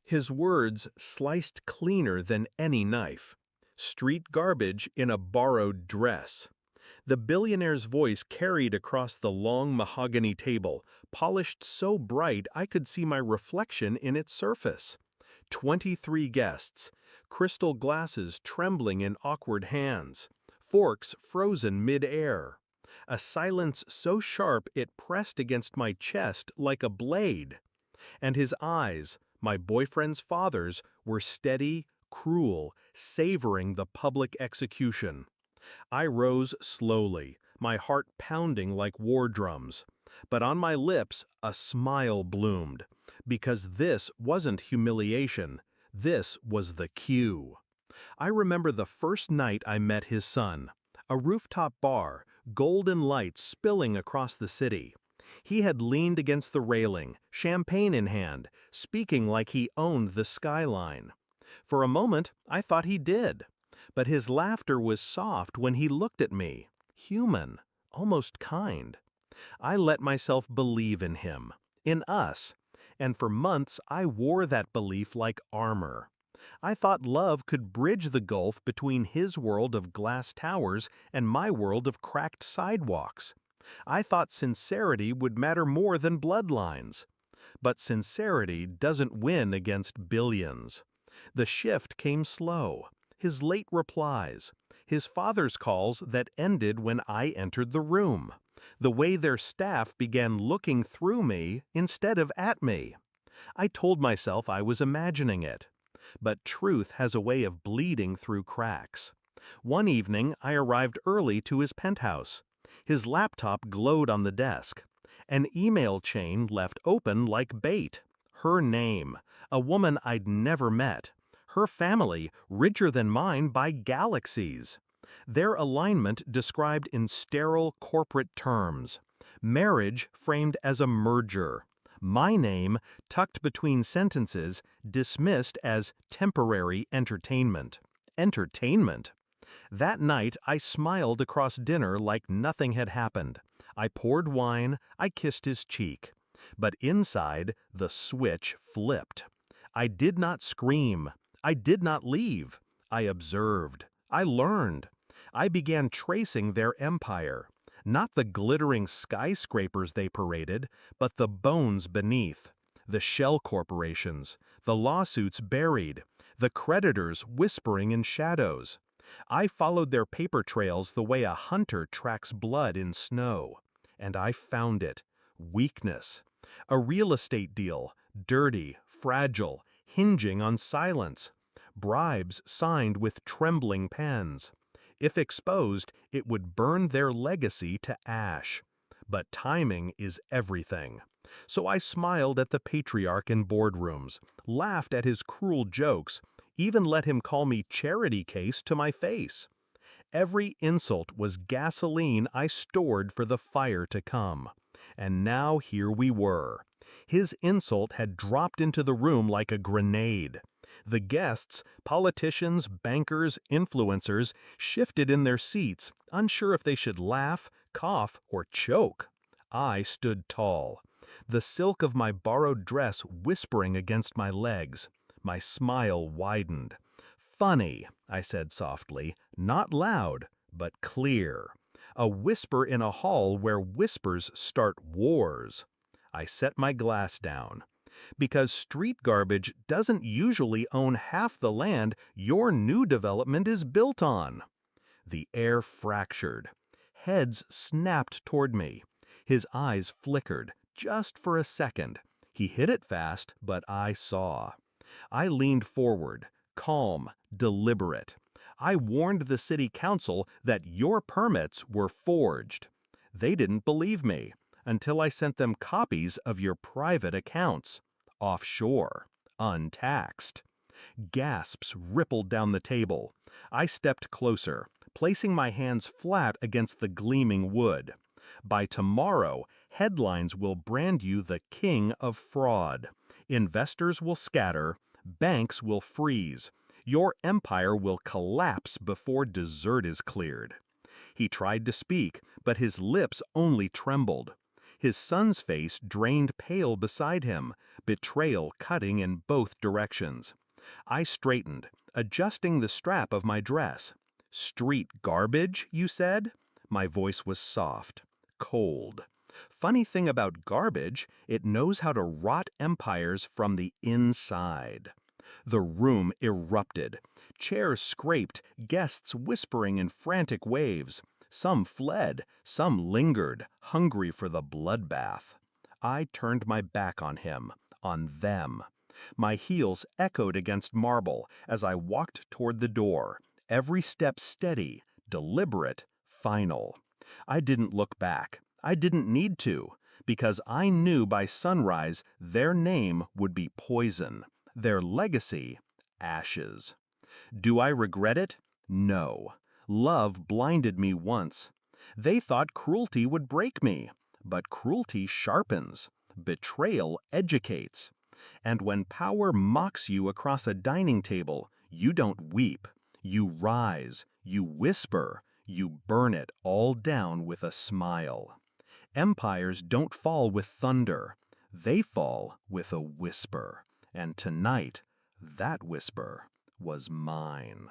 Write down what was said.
His words sliced cleaner than any knife. Street garbage in a borrowed dress. The billionaire's voice carried across the long mahogany table, polished so bright I could see my reflection in its surface. 23 guests, crystal glasses trembling in awkward hands, forks frozen mid-air. A silence so sharp it pressed against my chest like a blade. And his eyes, my boyfriend's father's, were steady, cruel, savoring the public execution. I rose slowly, my heart pounding like war drums. But on my lips a smile bloomed, because this wasn't humiliation, this was the cue. I remember the first night I met his son. A rooftop bar, golden lights spilling across the city. He had leaned against the railing, champagne in hand, speaking like he owned the skyline. For a moment, I thought he did. But his laughter was soft when he looked at me, human, almost kind. I let myself believe in him, in us, and for months I wore that belief like armor. I thought love could bridge the gulf between his world of glass towers and my world of cracked sidewalks. I thought sincerity would matter more than bloodlines. But sincerity doesn't win against billions. The shift came slow. His late replies, his father's calls that ended when I entered the room, the way their staff began looking through me instead of at me. I told myself I was imagining it. But truth has a way of bleeding through cracks. One evening, I arrived early to his penthouse. His laptop glowed on the desk. An email chain left open like bait. Her name, a woman I'd never met. Her family, richer than mine by galaxies. Their alignment described in sterile corporate terms. Marriage framed as a merger. My name, tucked between sentences, dismissed as temporary entertainment. Entertainment? That night, I smiled across dinner like nothing had happened. I poured wine, I kissed his cheek. But inside, the switch flipped. I did not scream. I did not leave. I observed. I learned. I began tracing their empire. Not the glittering skyscrapers they paraded, but the bones beneath. The shell corporations, the lawsuits buried, the creditors whispering in shadows. I followed their paper trails the way a hunter tracks blood in snow. And I found it. Weakness. A real estate deal, dirty, fragile, hinging on silence. Bribes signed with trembling pens. If exposed, it would burn their legacy to ash. But timing is everything. So I smiled at the patriarch in boardrooms, laughed at his cruel jokes, even let him call me charity case to my face. Every insult was gasoline I stored for the fire to come. And now here we were. His insult had dropped into the room like a grenade. The guests, politicians, bankers, influencers, shifted in their seats, unsure if they should laugh, cough, or choke. I stood tall, the silk of my borrowed dress whispering against my legs. My smile widened. "Funny," I said softly, not loud, but clear. A whisper in a hall where whispers start wars. I set my glass down. Because street garbage doesn't usually own half the land your new development is built on. The air fractured. Heads snapped toward me. His eyes flickered, just for a second. He hit it fast, but I saw. I leaned forward, calm, deliberate. I warned the city council that your permits were forged. They didn't believe me until I sent them copies of your private accounts. Offshore, untaxed. Gasps rippled down the table. I stepped closer, placing my hands flat against the gleaming wood. By tomorrow, headlines will brand you the king of fraud. Investors will scatter, banks will freeze. Your empire will collapse before dessert is cleared. He tried to speak, but his lips only trembled. His son's face drained pale beside him, betrayal cutting in both directions. I straightened, adjusting the strap of my dress. "Street garbage, you said?" My voice was soft, cold. Funny thing about garbage, it knows how to rot empires from the inside. The room erupted. Chairs scraped, guests whispering in frantic waves. Some fled, some lingered, hungry for the bloodbath. I turned my back on him, on them. My heels echoed against marble as I walked toward the door, every step steady, deliberate, final. I didn't look back. I didn't need to, because I knew by sunrise their name would be poison, their legacy, ashes. Do I regret it? No. Love blinded me once. They thought cruelty would break me, but cruelty sharpens. Betrayal educates. And when power mocks you across a dining table, you don't weep. You rise, you whisper, you burn it all down with a smile. Empires don't fall with thunder. They fall with a whisper. And tonight, that whisper was mine.